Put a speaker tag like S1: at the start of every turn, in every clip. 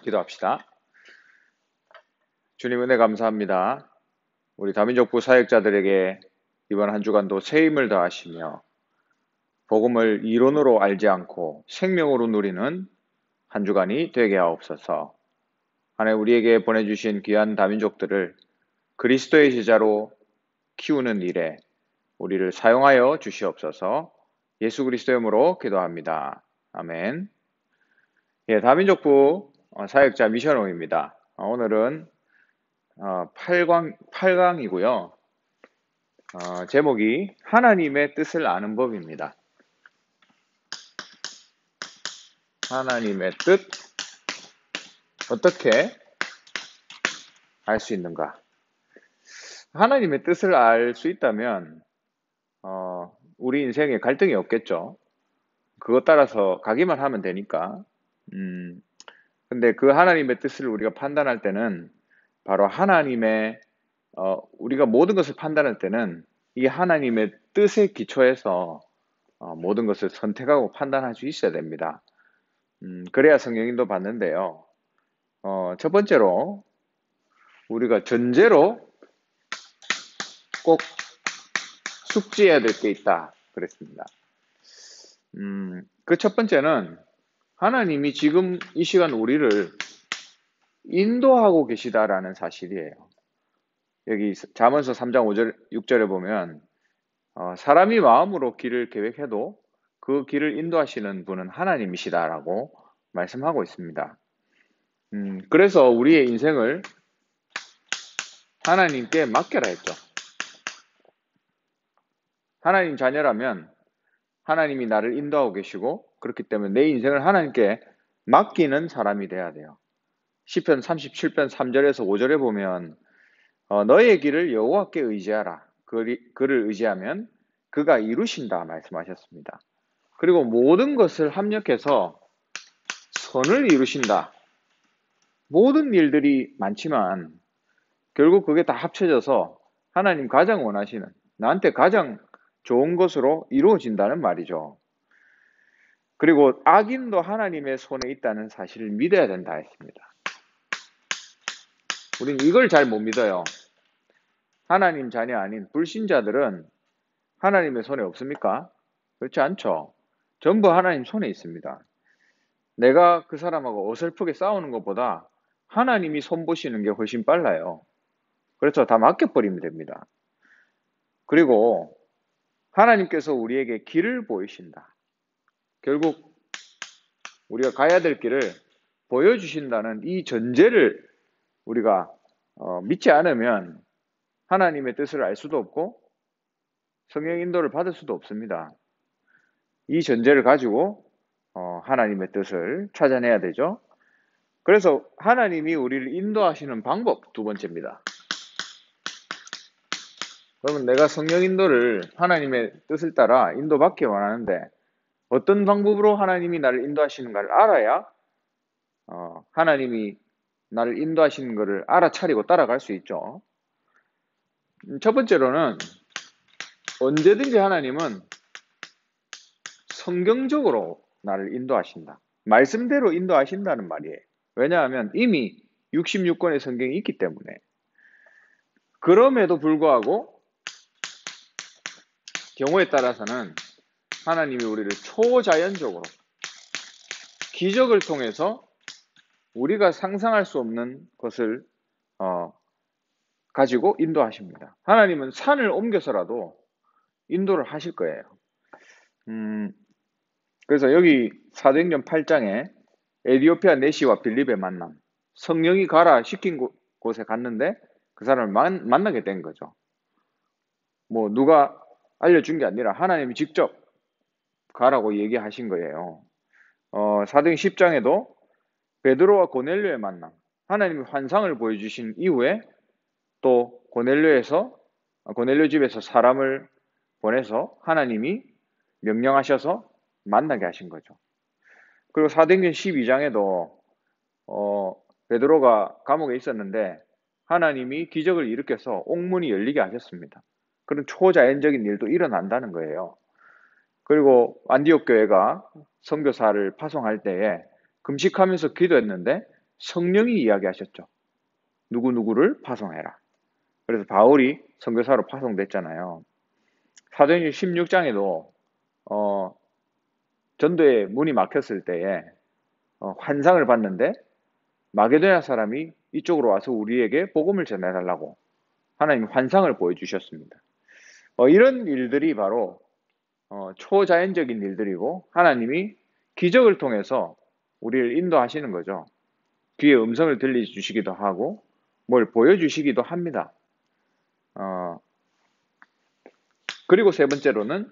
S1: 기도합시다. 주님 은혜 감사합니다. 우리 다민족부 사역자들에게 이번 한 주간도 새 힘을 더하시며 복음을 이론으로 알지 않고 생명으로 누리는 한 주간이 되게 하옵소서. 하나님 우리에게 보내주신 귀한 다민족들을 그리스도의 제자로 키우는 일에 우리를 사용하여 주시옵소서. 예수 그리스도의 이름으로 기도합니다. 아멘. 다민족부 사역자 미션홈입니다. 오늘은 8강이고요. 제목이 하나님의 뜻을 아는 법입니다. 하나님의 뜻, 어떻게 알 수 있는가? 하나님의 뜻을 알 수 있다면 우리 인생에 갈등이 없겠죠. 그것 따라서 가기만 하면 되니까. 근데 그 하나님의 뜻을 우리가 판단할 때는 바로 하나님의 우리가 모든 것을 판단할 때는 이 하나님의 뜻에 기초해서 모든 것을 선택하고 판단할 수 있어야 됩니다. 그래야 성령인도 받는데요. 첫 번째로 우리가 전제로 꼭 숙지해야 될 게 있다 그랬습니다. 그 첫 번째는 하나님이 지금 이 시간 우리를 인도하고 계시다라는 사실이에요. 여기 잠언서 3장 5절, 6절에 보면 사람이 마음으로 길을 계획해도 그 길을 인도하시는 분은 하나님이시다라고 말씀하고 있습니다. 그래서 우리의 인생을 하나님께 맡겨라 했죠. 하나님 자녀라면 하나님이 나를 인도하고 계시고 그렇기 때문에 내 인생을 하나님께 맡기는 사람이 돼야 돼요. 시편 37편 3절에서 5절에 보면 너의 길을 여호와께 의지하라. 그를 의지하면 그가 이루신다 말씀하셨습니다. 그리고 모든 것을 합력해서 선을 이루신다. 모든 일들이 많지만 결국 그게 다 합쳐져서 하나님 가장 원하시는 나한테 가장 좋은 것으로 이루어진다는 말이죠. 그리고 악인도 하나님의 손에 있다는 사실을 믿어야 된다 했습니다. 우린 이걸 잘 못 믿어요. 하나님 자녀 아닌 불신자들은 하나님의 손에 없습니까? 그렇지 않죠. 전부 하나님 손에 있습니다. 내가 그 사람하고 어설프게 싸우는 것보다 하나님이 손보시는 게 훨씬 빨라요. 그래서 다 맡겨버리면 됩니다. 그리고 하나님께서 우리에게 길을 보이신다. 결국 우리가 가야 될 길을 보여주신다는 이 전제를 우리가 믿지 않으면 하나님의 뜻을 알 수도 없고 성령 인도를 받을 수도 없습니다. 이 전제를 가지고 하나님의 뜻을 찾아내야 되죠. 그래서 하나님이 우리를 인도하시는 방법 두 번째입니다. 그러면 내가 성령 인도를 하나님의 뜻을 따라 인도받기 원하는데 어떤 방법으로 하나님이 나를 인도하시는가를 알아야 하나님이 나를 인도하시는 것을 알아차리고 따라갈 수 있죠. 첫 번째로는 언제든지 하나님은 성경적으로 나를 인도하신다. 말씀대로 인도하신다는 말이에요. 왜냐하면 이미 66권의 성경이 있기 때문에. 그럼에도 불구하고 경우에 따라서는 하나님이 우리를 초자연적으로 기적을 통해서 우리가 상상할 수 없는 것을 가지고 인도하십니다. 하나님은 산을 옮겨서라도 인도를 하실 거예요. 그래서 여기 사도행전 8장에 에디오피아 내시와 빌립의 만남, 성령이 가라 시킨 곳에 갔는데 그 사람을 만나게 된 거죠. 뭐 누가 알려준 게 아니라 하나님이 직접 가라고 얘기하신 거예요. 사도행 10장에도 베드로와 고넬료의 만남, 하나님이 환상을 보여주신 이후에 또 고넬료 집에서 사람을 보내서 하나님이 명령하셔서 만나게 하신 거죠. 그리고 사도행전 12장에도 베드로가 감옥에 있었는데 하나님이 기적을 일으켜서 옥문이 열리게 하셨습니다. 그런 초자연적인 일도 일어난다는 거예요. 그리고 안디옥 교회가 선교사를 파송할 때에 금식하면서 기도했는데 성령이 이야기하셨죠. 누구누구를 파송해라. 그래서 바울이 선교사로 파송됐잖아요. 사도행전 16장에도 전도의 문이 막혔을 때에 환상을 봤는데 마게도냐 사람이 이쪽으로 와서 우리에게 복음을 전해달라고 하나님이 환상을 보여주셨습니다. 이런 일들이 바로 초자연적인 일들이고 하나님이 기적을 통해서 우리를 인도하시는 거죠. 귀에 음성을 들려주시기도 하고 뭘 보여주시기도 합니다. 그리고 세 번째로는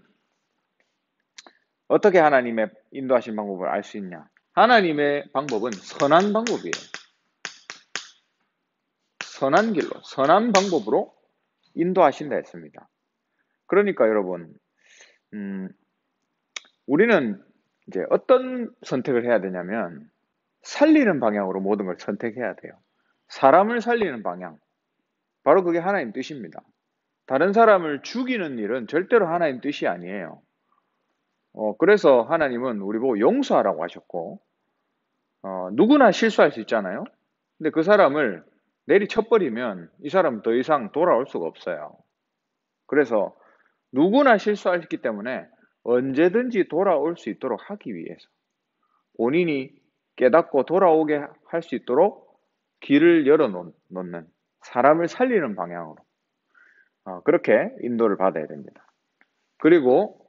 S1: 어떻게 하나님의 인도하신 방법을 알 수 있냐? 하나님의 방법은 선한 방법이에요. 선한 길로, 선한 방법으로 인도하신다 했습니다. 그러니까 여러분, 우리는 이제 어떤 선택을 해야 되냐면 살리는 방향으로 모든 걸 선택해야 돼요. 사람을 살리는 방향, 바로 그게 하나님 뜻입니다. 다른 사람을 죽이는 일은 절대로 하나님 뜻이 아니에요. 그래서 하나님은 우리 보고 용서하라고 하셨고, 누구나 실수할 수 있잖아요. 근데 그 사람을 내리쳐버리면 이 사람은 더 이상 돌아올 수가 없어요. 그래서 누구나 실수할 수 있기 때문에 언제든지 돌아올 수 있도록 하기 위해서 본인이 깨닫고 돌아오게 할 수 있도록 길을 열어놓는 사람을 살리는 방향으로 그렇게 인도를 받아야 됩니다. 그리고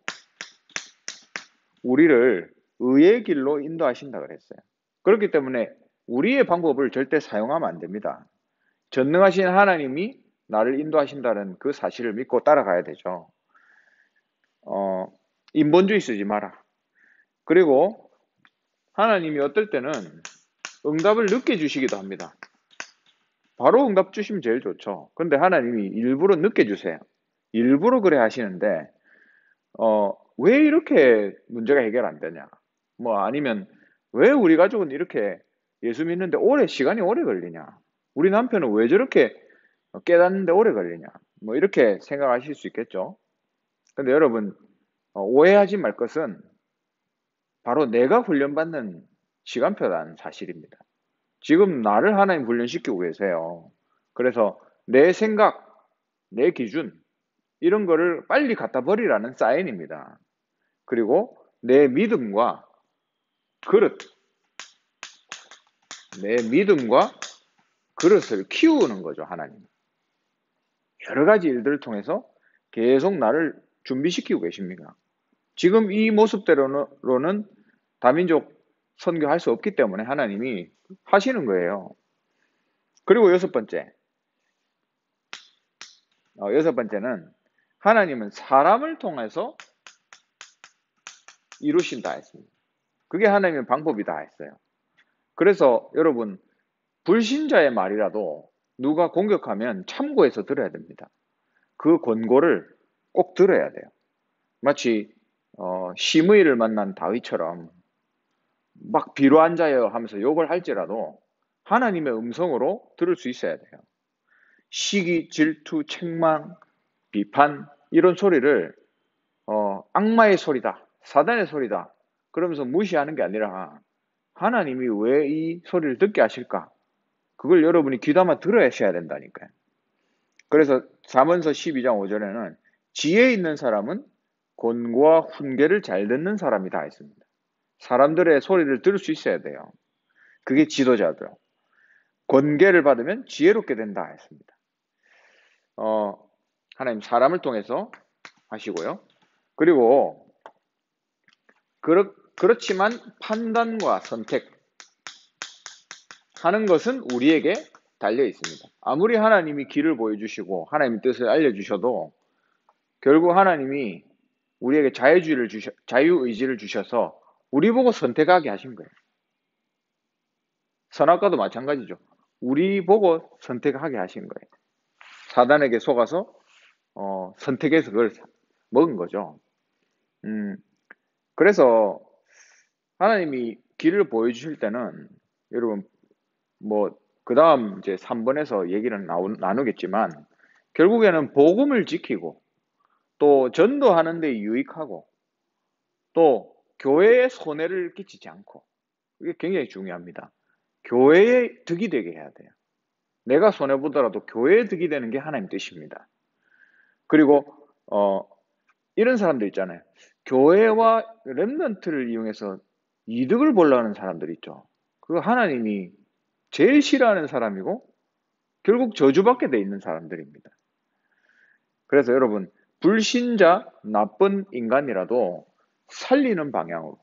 S1: 우리를 의의 길로 인도하신다 그랬어요. 그렇기 때문에 우리의 방법을 절대 사용하면 안 됩니다. 전능하신 하나님이 나를 인도하신다는 그 사실을 믿고 따라가야 되죠. 인본주의 쓰지 마라. 그리고 하나님이 어떨 때는 응답을 늦게 주시기도 합니다. 바로 응답 주시면 제일 좋죠. 근데 하나님이 일부러 늦게 주세요. 일부러 그래 하시는데 왜 이렇게 문제가 해결 안 되냐? 아니면 왜 우리 가족은 이렇게 예수 믿는데 시간이 오래 걸리냐? 우리 남편은 왜 저렇게 깨닫는데 오래 걸리냐? 이렇게 생각하실 수 있겠죠. 근데 여러분 오해하지 말 것은 바로 내가 훈련받는 시간표라는 사실입니다. 지금 나를 하나님 훈련시키고 계세요. 그래서 내 생각, 내 기준 이런 거를 빨리 갖다 버리라는 사인입니다. 그리고 내 믿음과 그릇, 내 믿음과 그릇을 키우는 거죠, 하나님. 여러 가지 일들을 통해서 계속 나를 준비시키고 계십니다. 지금 이 모습대로는 다민족 선교할 수 없기 때문에 하나님이 하시는 거예요. 그리고 여섯 번째는 하나님은 사람을 통해서 이루신다 했습니다. 그게 하나님의 방법이다 했어요. 그래서 여러분 불신자의 말이라도 누가 공격하면 참고해서 들어야 됩니다. 그 권고를 꼭 들어야 돼요. 마치 시므이를 만난 다윗처럼 막 비로한 자여 하면서 욕을 할지라도 하나님의 음성으로 들을 수 있어야 돼요. 시기, 질투, 책망, 비판 이런 소리를 악마의 소리다, 사단의 소리다 그러면서 무시하는 게 아니라 하나님이 왜 이 소리를 듣게 하실까? 그걸 여러분이 귀담아 들어야셔야 된다니까요. 그래서 잠언서 12장 5절에는 지혜 있는 사람은 권고와 훈계를 잘 듣는 사람이다 했습니다. 사람들의 소리를 들을 수 있어야 돼요. 그게 지도자들. 권계를 받으면 지혜롭게 된다 했습니다. 하나님 사람을 통해서 하시고요. 그리고 그렇지만 판단과 선택하는 것은 우리에게 달려 있습니다. 아무리 하나님이 길을 보여주시고 하나님의 뜻을 알려주셔도 결국 하나님이 우리에게 자유의지를 주셔서 우리 보고 선택하게 하신 거예요. 선악과도 마찬가지죠. 우리 보고 선택하게 하신 거예요. 사단에게 속아서 선택해서 그걸 먹은 거죠. 그래서 하나님이 길을 보여주실 때는 여러분 그 다음 이제 3번에서 얘기를 나누겠지만 결국에는 복음을 지키고 또 전도하는 데 유익하고 또 교회에 손해를 끼치지 않고 이게 굉장히 중요합니다. 교회에 득이 되게 해야 돼요. 내가 손해보더라도 교회에 득이 되는 게 하나님 뜻입니다. 그리고 이런 사람들 있잖아요. 교회와 렘넌트를 이용해서 이득을 보려고 하는 사람들 있죠. 그거 하나님이 제일 싫어하는 사람이고 결국 저주받게 돼 있는 사람들입니다. 그래서 여러분, 불신자, 나쁜 인간이라도 살리는 방향으로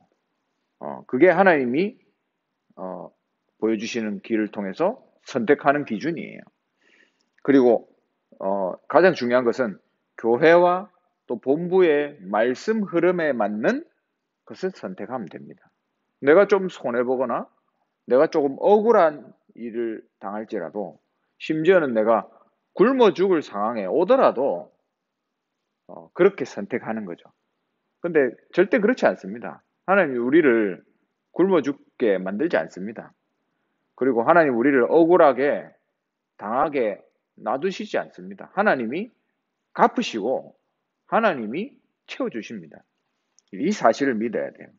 S1: 그게 하나님이 보여주시는 길을 통해서 선택하는 기준이에요. 그리고 가장 중요한 것은 교회와 또 본부의 말씀 흐름에 맞는 것을 선택하면 됩니다. 내가 좀 손해보거나 내가 조금 억울한 일을 당할지라도 심지어는 내가 굶어 죽을 상황에 오더라도 그렇게 선택하는 거죠. 근데 절대 그렇지 않습니다. 하나님이 우리를 굶어 죽게 만들지 않습니다. 그리고 하나님 우리를 억울하게 당하게 놔두시지 않습니다. 하나님이 갚으시고 하나님이 채워주십니다. 이 사실을 믿어야 돼요.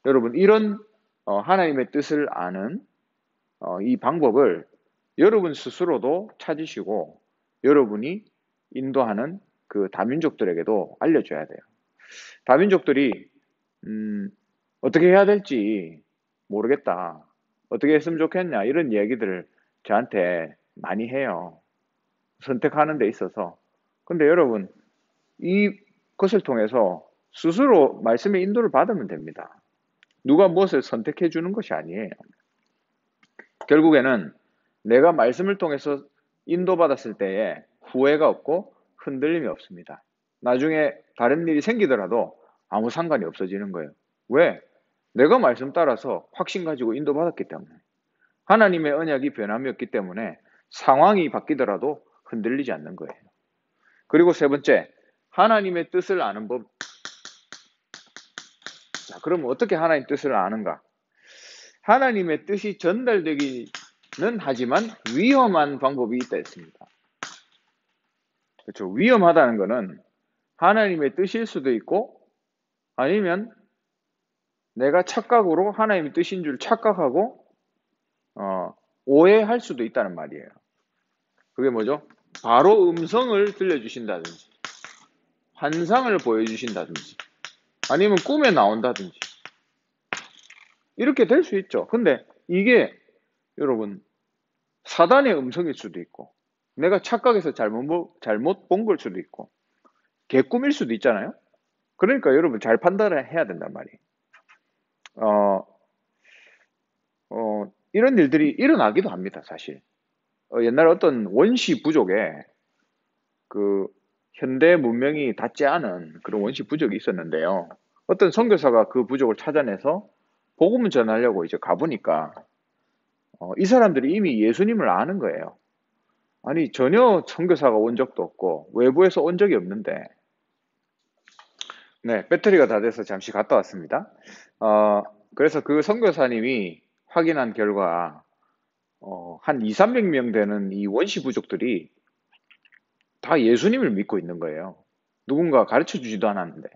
S1: 여러분, 이런 하나님의 뜻을 아는 이 방법을 여러분 스스로도 찾으시고 여러분이 인도하는 그 다민족들에게도 알려줘야 돼요. 다민족들이 어떻게 해야 될지 모르겠다. 어떻게 했으면 좋겠냐 이런 얘기들을 저한테 많이 해요. 선택하는 데 있어서. 근데 여러분, 이것을 통해서 스스로 말씀의 인도를 받으면 됩니다. 누가 무엇을 선택해 주는 것이 아니에요. 결국에는 내가 말씀을 통해서 인도받았을 때에 후회가 없고 흔들림이 없습니다. 나중에 다른 일이 생기더라도 아무 상관이 없어지는 거예요. 왜? 내가 말씀 따라서 확신 가지고 인도받았기 때문에. 하나님의 언약이 변함이 없기 때문에 상황이 바뀌더라도 흔들리지 않는 거예요. 그리고 세 번째, 하나님의 뜻을 아는 법. 자, 그럼 어떻게 하나님 뜻을 아는가? 하나님의 뜻이 전달되기는 하지만 위험한 방법이 있다 했습니다. 그렇죠. 위험하다는 것은 하나님의 뜻일 수도 있고 아니면 내가 착각으로 하나님의 뜻인 줄 착각하고 오해할 수도 있다는 말이에요. 그게 뭐죠? 바로 음성을 들려주신다든지 환상을 보여주신다든지 아니면 꿈에 나온다든지 이렇게 될 수 있죠. 근데 이게 여러분 사단의 음성일 수도 있고 내가 착각해서 잘못 본 걸 수도 있고 개꿈일 수도 있잖아요. 그러니까 여러분 잘 판단을 해야 된단 말이에요. 이런 일들이 일어나기도 합니다, 사실. 옛날에 어떤 원시 부족에 그 현대 문명이 닿지 않은 그런 원시 부족이 있었는데요. 어떤 선교사가 그 부족을 찾아내서 복음을 전하려고 이제 가보니까 이 사람들이 이미 예수님을 아는 거예요. 아니 전혀 선교사가 온 적도 없고 외부에서 온 적이 없는데 네, 배터리가 다 돼서 잠시 갔다 왔습니다. 그래서 그 선교사님이 확인한 결과 한 2, 300명 되는 이 원시 부족들이 다 예수님을 믿고 있는 거예요. 누군가 가르쳐 주지도 않았는데.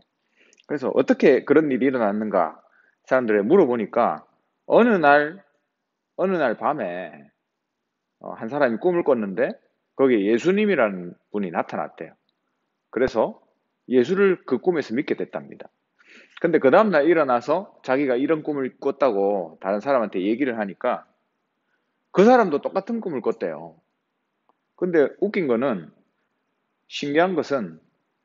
S1: 그래서 어떻게 그런 일이 일어났는가 사람들에 물어보니까 어느 날 밤에 한 사람이 꿈을 꿨는데 거기에 예수님이라는 분이 나타났대요. 그래서 예수를 그 꿈에서 믿게 됐답니다. 근데 그 다음날 일어나서 자기가 이런 꿈을 꿨다고 다른 사람한테 얘기를 하니까 그 사람도 똑같은 꿈을 꿨대요. 근데 웃긴 거는 신기한 것은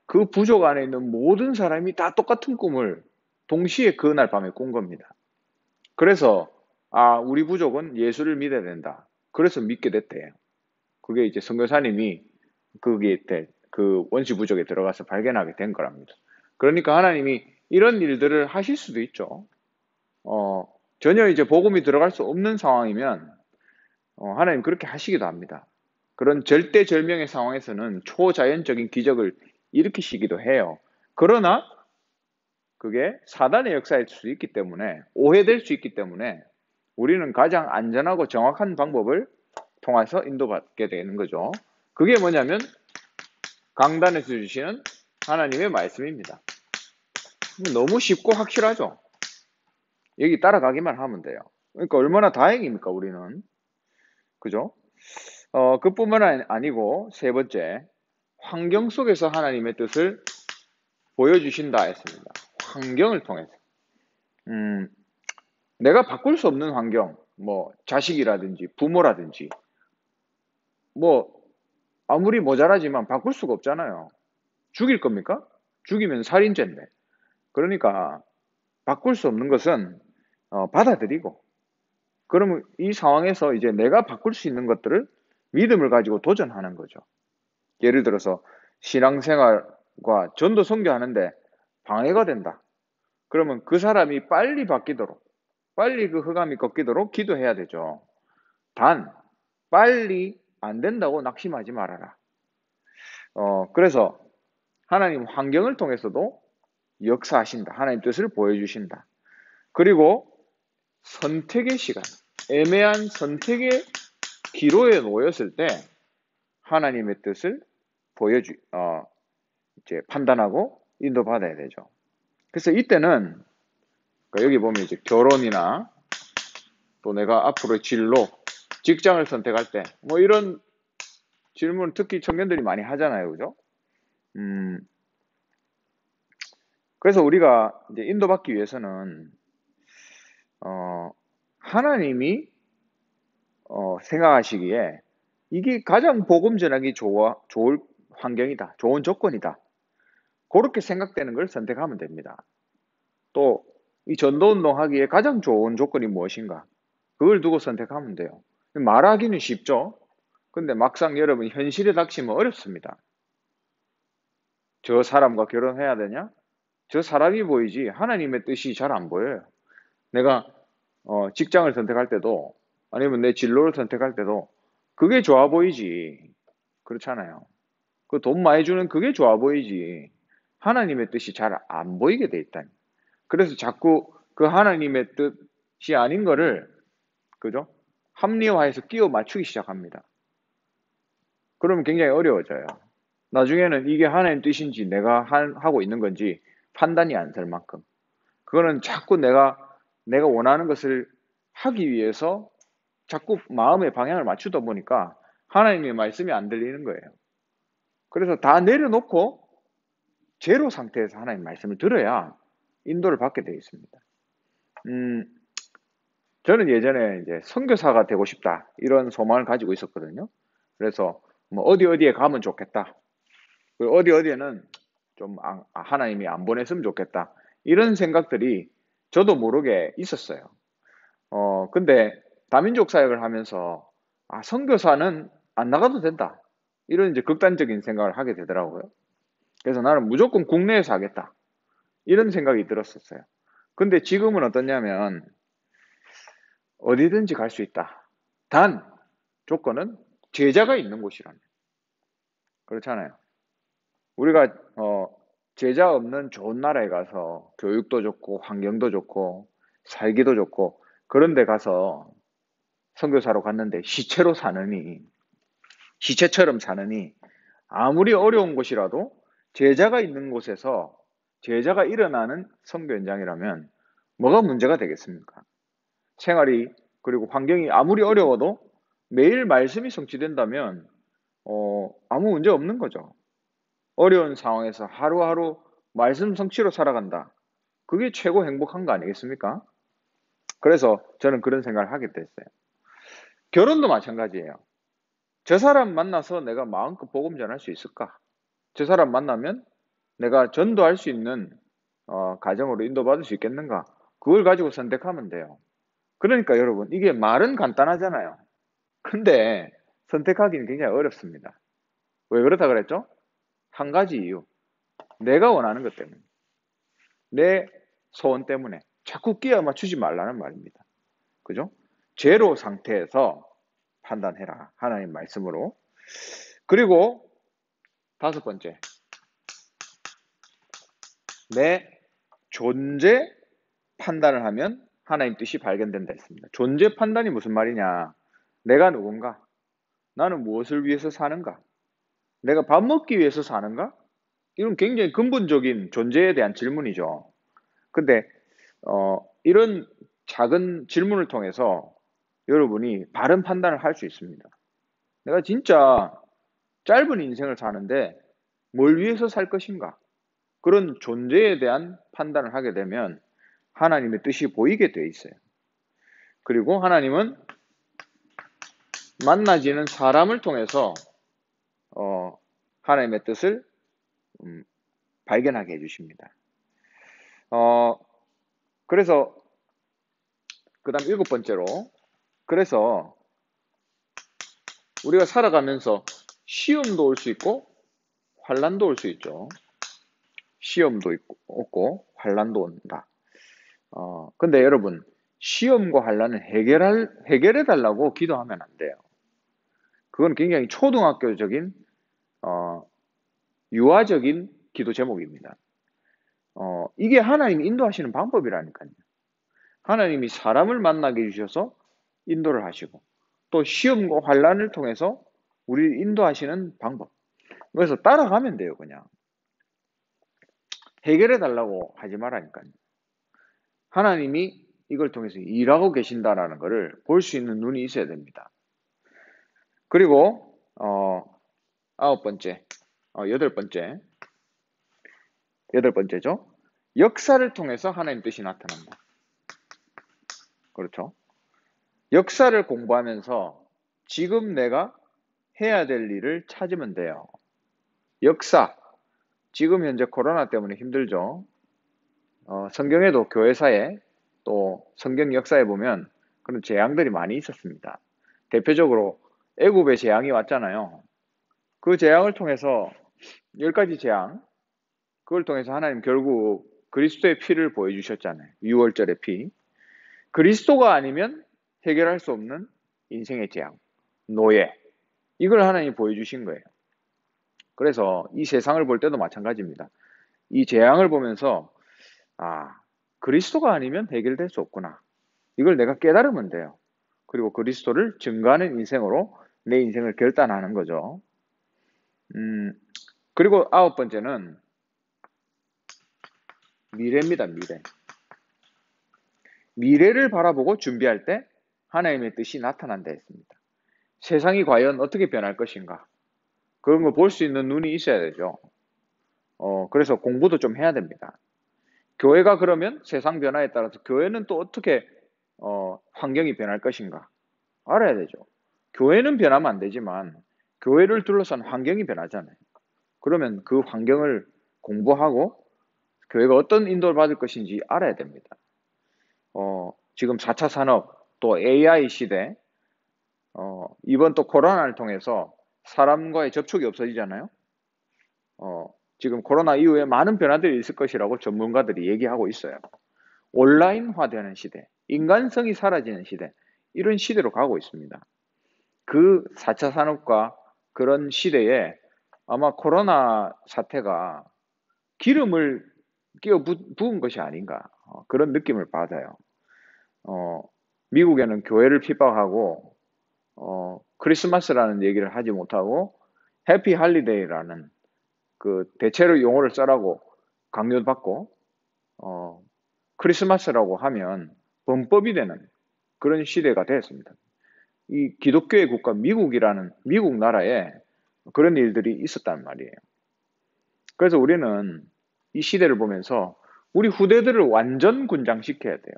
S1: 그 부족 안에 있는 모든 사람이 다 똑같은 꿈을 동시에 그날 밤에 꾼 겁니다. 그래서 우리 부족은 예수를 믿어야 된다. 그래서 믿게 됐대요. 그게 이제 선교사님이 거기에 그 원시 부족에 들어가서 발견하게 된 거랍니다. 그러니까 하나님이 이런 일들을 하실 수도 있죠. 전혀 이제 복음이 들어갈 수 없는 상황이면 하나님 그렇게 하시기도 합니다. 그런 절대절명의 상황에서는 초자연적인 기적을 일으키시기도 해요. 그러나 그게 사단의 역사일 수 있기 때문에 오해될 수 있기 때문에 우리는 가장 안전하고 정확한 방법을 통해서 인도받게 되는 거죠. 그게 뭐냐면 강단에서 주시는 하나님의 말씀입니다. 너무 쉽고 확실하죠. 여기 따라가기만 하면 돼요. 그러니까 얼마나 다행입니까, 우리는. 그죠? 그뿐만 아니고 세 번째, 환경 속에서 하나님의 뜻을 보여주신다 했습니다. 환경을 통해서. 음, 내가 바꿀 수 없는 환경, 뭐 자식이라든지 부모라든지 뭐 아무리 모자라지만 바꿀 수가 없잖아요. 죽일 겁니까? 죽이면 살인죄인데. 그러니까 바꿀 수 없는 것은 받아들이고, 그러면 이 상황에서 이제 내가 바꿀 수 있는 것들을 믿음을 가지고 도전하는 거죠. 예를 들어서 신앙생활과 전도 선교하는데 방해가 된다. 그러면 그 사람이 빨리 바뀌도록, 빨리 그 흑암이 꺾이도록 기도해야 되죠. 단, 빨리 안 된다고 낙심하지 말아라. 그래서 하나님 환경을 통해서도 역사하신다. 하나님 뜻을 보여주신다. 그리고 선택의 시간, 애매한 선택의 기로에 놓였을 때 하나님의 뜻을 이제 판단하고 인도받아야 되죠. 그래서 이때는 여기 보면 이제 결혼이나 또 내가 앞으로의 진로, 직장을 선택할 때 뭐 이런 질문 특히 청년들이 많이 하잖아요, 그죠? 그래서 우리가 이제 인도받기 위해서는 하나님이 생각하시기에 이게 가장 복음 전하기 좋을 환경이다, 좋은 조건이다. 그렇게 생각되는 걸 선택하면 됩니다. 또 이 전도운동 하기에 가장 좋은 조건이 무엇인가? 그걸 두고 선택하면 돼요. 말하기는 쉽죠? 근데 막상 여러분 현실에 닥치면 어렵습니다. 저 사람과 결혼해야 되냐? 저 사람이 보이지 하나님의 뜻이 잘 안 보여요. 내가 직장을 선택할 때도 아니면 내 진로를 선택할 때도 그게 좋아 보이지. 그렇잖아요. 그 돈 많이 주는 그게 좋아 보이지. 하나님의 뜻이 잘 안 보이게 돼 있다니. 그래서 자꾸 그 하나님의 뜻이 아닌 거를, 그죠? 합리화해서 끼워 맞추기 시작합니다. 그러면 굉장히 어려워져요. 나중에는 이게 하나님 뜻인지 내가 하고 있는 건지 판단이 안 될 만큼. 그거는 자꾸 내가 원하는 것을 하기 위해서 자꾸 마음의 방향을 맞추다 보니까 하나님의 말씀이 안 들리는 거예요. 그래서 다 내려놓고 제로 상태에서 하나님 말씀을 들어야 인도를 받게 되어 있습니다. 저는 예전에 이제 선교사가 되고 싶다 이런 소망을 가지고 있었거든요. 그래서 뭐 어디에 가면 좋겠다. 그리고 어디에는 좀 하나님이 안 보냈으면 좋겠다. 이런 생각들이 저도 모르게 있었어요. 근데 다민족 사역을 하면서 선교사는 안 나가도 된다. 이런 이제 극단적인 생각을 하게 되더라고요. 그래서 나는 무조건 국내에서 하겠다. 이런 생각이 들었었어요. 근데 지금은 어떠냐면 어디든지 갈 수 있다. 단 조건은 제자가 있는 곳이라면. 그렇잖아요. 우리가 제자 없는 좋은 나라에 가서 교육도 좋고 환경도 좋고 살기도 좋고 그런 데 가서 선교사로 갔는데 시체처럼 사느니 아무리 어려운 곳이라도 제자가 있는 곳에서 제자가 일어나는 선교 현장이라면 뭐가 문제가 되겠습니까? 생활이 그리고 환경이 아무리 어려워도 매일 말씀이 성취된다면 아무 문제 없는 거죠. 어려운 상황에서 하루하루 말씀 성취로 살아간다. 그게 최고 행복한 거 아니겠습니까? 그래서 저는 그런 생각을 하게 됐어요. 결혼도 마찬가지예요. 저 사람 만나서 내가 마음껏 복음 전할 수 있을까? 저 사람 만나면 내가 전도할 수 있는 가정으로 인도받을 수 있겠는가? 그걸 가지고 선택하면 돼요. 그러니까 여러분 이게 말은 간단하잖아요. 근데 선택하기는 굉장히 어렵습니다. 왜 그렇다 그랬죠? 한 가지 이유. 내가 원하는 것 때문에. 내 소원 때문에. 자꾸 끼워 맞추지 말라는 말입니다. 그죠? 제로 상태에서 판단해라. 하나님 말씀으로. 그리고 다섯 번째. 내 존재 판단을 하면 하나님 뜻이 발견된다 했습니다. 존재 판단이 무슨 말이냐? 내가 누군가? 나는 무엇을 위해서 사는가? 내가 밥 먹기 위해서 사는가? 이건 굉장히 근본적인 존재에 대한 질문이죠. 근데 이런 작은 질문을 통해서 여러분이 바른 판단을 할 수 있습니다. 내가 진짜 짧은 인생을 사는데 뭘 위해서 살 것인가? 그런 존재에 대한 판단을 하게 되면 하나님의 뜻이 보이게 돼 있어요. 그리고 하나님은 만나지는 사람을 통해서 하나님의 뜻을 발견하게 해주십니다. 그래서 그 다음 7번째로, 그래서 우리가 살아가면서 시험도 올 수 있고 환난도 올 수 있죠. 시험도 없고 환난도 온다. 근데 여러분, 시험과 환난을 해결해 달라고 기도하면 안 돼요. 그건 굉장히 초등학교적인 유아적인 기도 제목입니다. 이게 하나님이 인도하시는 방법이라니까요. 하나님이 사람을 만나게 해주셔서 인도를 하시고 또 시험과 환난을 통해서 우리를 인도하시는 방법. 그래서 따라가면 돼요. 그냥 해결해 달라고 하지 말라니까요. 하나님이 이걸 통해서 일하고 계신다라는 것을 볼 수 있는 눈이 있어야 됩니다. 그리고 9번째, 8번째죠. 역사를 통해서 하나님 뜻이 나타난다. 그렇죠? 역사를 공부하면서 지금 내가 해야 될 일을 찾으면 돼요. 역사, 지금 현재 코로나 때문에 힘들죠. 성경에도 교회사에 또 성경 역사에 보면 그런 재앙들이 많이 있었습니다. 대표적으로 애굽의 재앙이 왔잖아요. 그 재앙을 통해서 10가지 재앙, 그걸 통해서 하나님 결국 그리스도의 피를 보여주셨잖아요. 유월절의 피. 그리스도가 아니면 해결할 수 없는 인생의 재앙, 노예. 이걸 하나님이 보여주신 거예요. 그래서 이 세상을 볼 때도 마찬가지입니다. 이 재앙을 보면서 그리스도가 아니면 해결될 수 없구나. 이걸 내가 깨달으면 돼요. 그리고 그리스도를 증거하는 인생으로 내 인생을 결단하는 거죠. 그리고 9번째는 미래입니다. 미래. 미래를 바라보고 준비할 때 하나님의 뜻이 나타난다 했습니다. 세상이 과연 어떻게 변할 것인가? 그런 걸 볼 수 있는 눈이 있어야 되죠. 그래서 공부도 좀 해야 됩니다. 교회가 그러면 세상 변화에 따라서 교회는 또 어떻게 환경이 변할 것인가? 알아야 되죠. 교회는 변하면 안 되지만 교회를 둘러싼 환경이 변하잖아요. 그러면 그 환경을 공부하고 교회가 어떤 인도를 받을 것인지 알아야 됩니다. 지금 4차 산업 또 AI 시대 이번 또 코로나를 통해서 사람과의 접촉이 없어지잖아요. 지금 코로나 이후에 많은 변화들이 있을 것이라고 전문가들이 얘기하고 있어요. 온라인화되는 시대, 인간성이 사라지는 시대, 이런 시대로 가고 있습니다. 그 4차 산업과 그런 시대에 아마 코로나 사태가 기름을 끼워 부은 것이 아닌가 그런 느낌을 받아요. 미국에는 교회를 핍박하고 크리스마스라는 얘기를 하지 못하고 해피 할리데이라는 그 대체로 용어를 써라고 강요받고 크리스마스라고 하면 범법이 되는 그런 시대가 되었습니다. 이 기독교의 국가 미국이라는 미국 나라에 그런 일들이 있었단 말이에요. 그래서 우리는 이 시대를 보면서 우리 후대들을 완전 군장시켜야 돼요.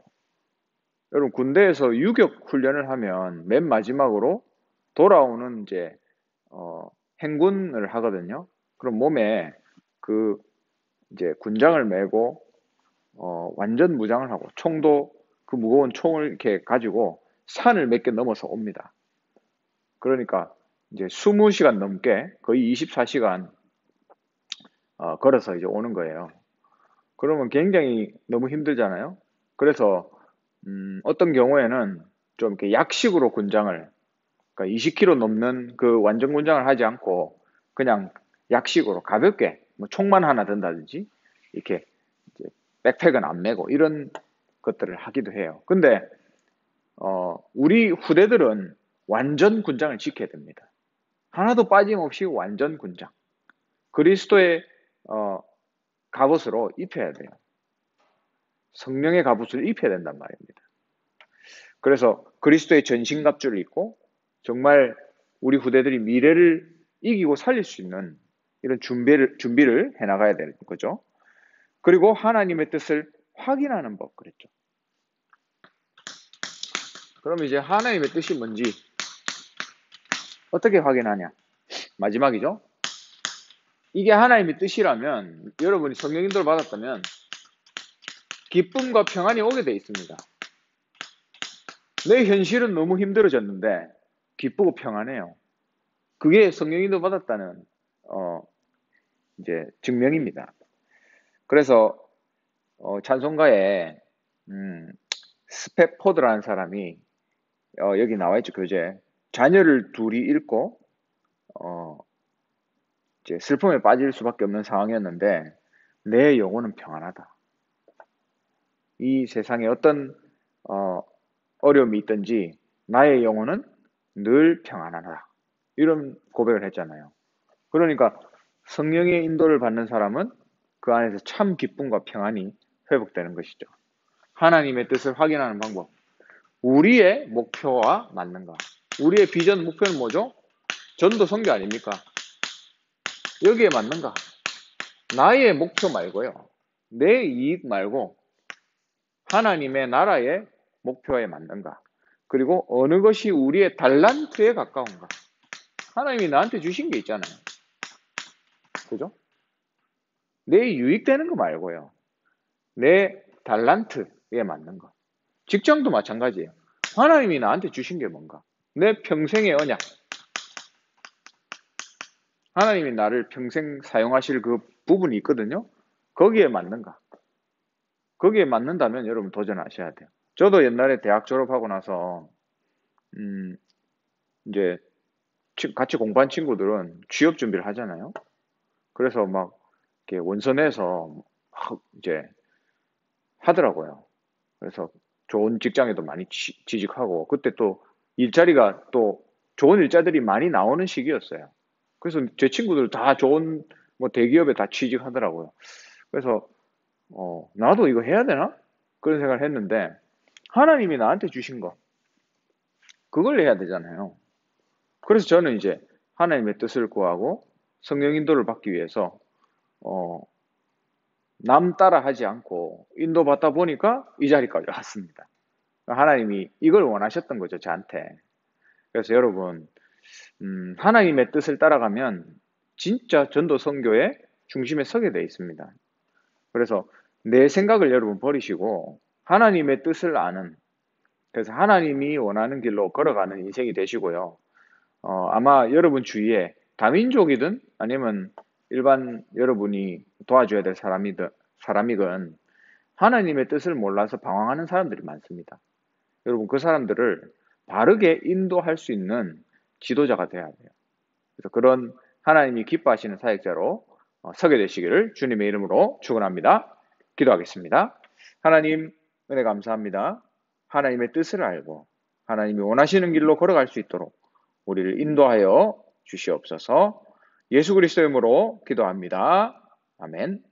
S1: 여러분 군대에서 유격 훈련을 하면 맨 마지막으로 돌아오는 이제 행군을 하거든요. 그럼 몸에 그 이제 군장을 메고 완전 무장을 하고 총도 그 무거운 총을 이렇게 가지고 산을 몇 개 넘어서 옵니다. 그러니까 이제 20시간 넘게 거의 24시간 걸어서 이제 오는 거예요. 그러면 굉장히 너무 힘들잖아요. 그래서 어떤 경우에는 좀 이렇게 약식으로 군장을 그러니까 20kg 넘는 그 완전 군장을 하지 않고 그냥 약식으로 가볍게 뭐 총만 하나 든다든지 이렇게 이제 백팩은 안 메고 이런 것들을 하기도 해요. 근데 우리 후대들은 완전 군장을 지켜야 됩니다. 하나도 빠짐없이 완전 군장. 그리스도의 갑옷으로 입혀야 돼요. 성령의 갑옷을 입혀야 된단 말입니다. 그래서 그리스도의 전신갑주를 입고 정말 우리 후대들이 미래를 이기고 살릴 수 있는 이런 준비를 해나가야 되는 거죠. 그리고 하나님의 뜻을 확인하는 법 그랬죠. 그럼 이제 하나님의 뜻이 뭔지 어떻게 확인하냐? 마지막이죠. 이게 하나님의 뜻이라면 여러분이 성령 인도를 받았다면 기쁨과 평안이 오게 돼 있습니다. 내 현실은 너무 힘들어졌는데 기쁘고 평안해요. 그게 성령 인도 받았다는 이제 증명입니다. 그래서 찬송가에 스펙포드라는 사람이 여기 나와 있죠, 교재. 자녀를 둘이 잃고 이제 슬픔에 빠질 수밖에 없는 상황이었는데 내 영혼은 평안하다. 이 세상에 어떤 어려움이 있든지 나의 영혼은 늘 평안하다. 이런 고백을 했잖아요. 그러니까 성령의 인도를 받는 사람은 그 안에서 참 기쁨과 평안이 회복되는 것이죠. 하나님의 뜻을 확인하는 방법. 우리의 목표와 맞는가? 우리의 비전 목표는 뭐죠? 전도 선교 아닙니까? 여기에 맞는가? 나의 목표 말고요. 내 이익 말고 하나님의 나라의 목표에 맞는가? 그리고 어느 것이 우리의 달란트에 가까운가? 하나님이 나한테 주신 게 있잖아요. 그죠? 내 유익되는 거 말고요. 내 달란트에 맞는 거. 직장도 마찬가지예요. 하나님이 나한테 주신 게 뭔가? 내 평생의 언약. 하나님이 나를 평생 사용하실 그 부분이 있거든요. 거기에 맞는가? 거기에 맞는다면 여러분 도전하셔야 돼요. 저도 옛날에 대학 졸업하고 나서 이제 같이 공부한 친구들은 취업 준비를 하잖아요. 그래서 막 이렇게 원서내서 이제 하더라고요. 그래서 좋은 직장에도 많이 취직하고 그때 또 일자리가 또 좋은 일자들이 많이 나오는 시기였어요. 그래서 제 친구들 다 좋은 뭐 대기업에 다 취직하더라고요. 그래서 나도 이거 해야 되나? 그런 생각을 했는데 하나님이 나한테 주신 거 그걸 해야 되잖아요. 그래서 저는 이제 하나님의 뜻을 구하고 성령 인도를 받기 위해서 남 따라 하지 않고 인도받다 보니까 이 자리까지 왔습니다. 하나님이 이걸 원하셨던 거죠, 저한테. 그래서 여러분, 하나님의 뜻을 따라가면 진짜 전도 선교의 중심에 서게 돼 있습니다. 그래서 내 생각을 여러분 버리시고 하나님의 뜻을 아는, 그래서 하나님이 원하는 길로 걸어가는 인생이 되시고요. 아마 여러분 주위에 다민족이든 아니면 일반 여러분이 도와줘야 될 사람이건 하나님의 뜻을 몰라서 방황하는 사람들이 많습니다. 여러분 그 사람들을 바르게 인도할 수 있는 지도자가 돼야 돼요. 그래서 그런 하나님이 기뻐하시는 사역자로 서게 되시기를 주님의 이름으로 축원합니다. 기도하겠습니다. 하나님 은혜 감사합니다. 하나님의 뜻을 알고 하나님이 원하시는 길로 걸어갈 수 있도록 우리를 인도하여 주시옵소서. 예수 그리스도의 이름으로 기도합니다. 아멘.